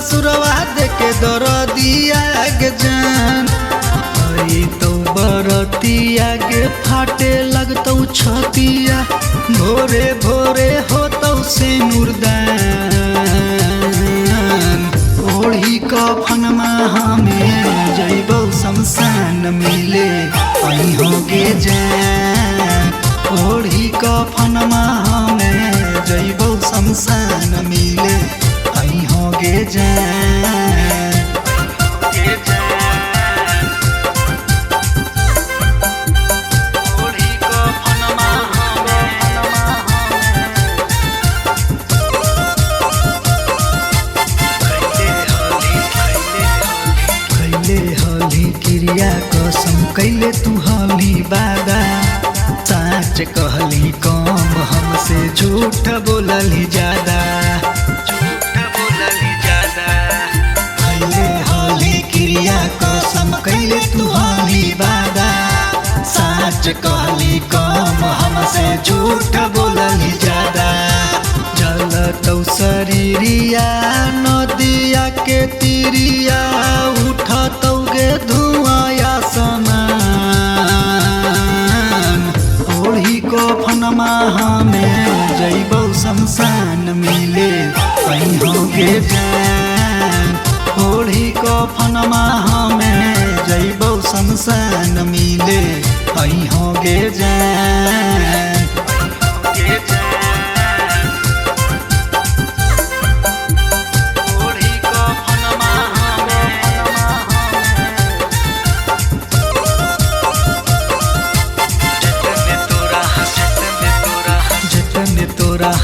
ससुरवा देके दरदिया गे जान। आई तो बरतिया गे फाटे लगतौ छतिया, भोरे भोरे होतौ से मुर्दान। ओढ़ी कफनमा हमें जइबौ शमशान मिले अइहोगे जान। ओढ़ी कफनमा हमें जइबौ शमशान मिले अइहोगे जान। क्रिया कसम कैले तू हली बादा, साच कहली कम हमसे झूठ बोलली ज्यादा। कैले हली क्रिया कसम कैले तू हली बादा, साच कहली कम हमसे झूठ बोलली ज्यादा। जलतौ शरीरिया नदिया के तीरिया, उठतौ गे धुआया समान। ओढ़ी कफनमा हमें जइबौ शमशान मिले अइहोगे जान। ओढ़ी कफनमा हमें जइबौ शमशान मिले अइहोगे जान।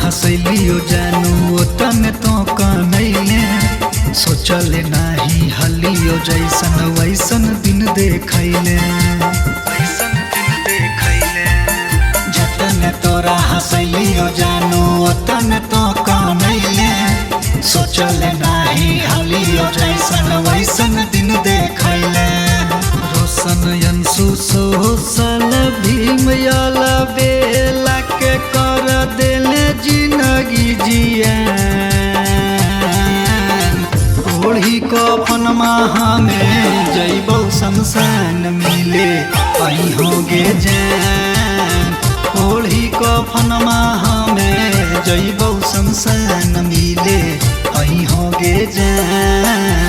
हंसलियो जानू ओतने तो कनैले, सोचले नाही हलियो जैसन वैसन दिन देखैले। जतने तोरा हंसलियो जानू ओतने तो कनैले, सोचले नाही हलियो जैसन वैसन दिन देखैले। रोशन अंशु सोसल भीम याला बेला के कर देले जिंदगी जियान। ओढ़ी कफनमा हमें जइबौ शमशान मिले अइहोगे जान। ओढ़ी कफनमा हमें जइबौ शमशान मिले अइहोगे जान।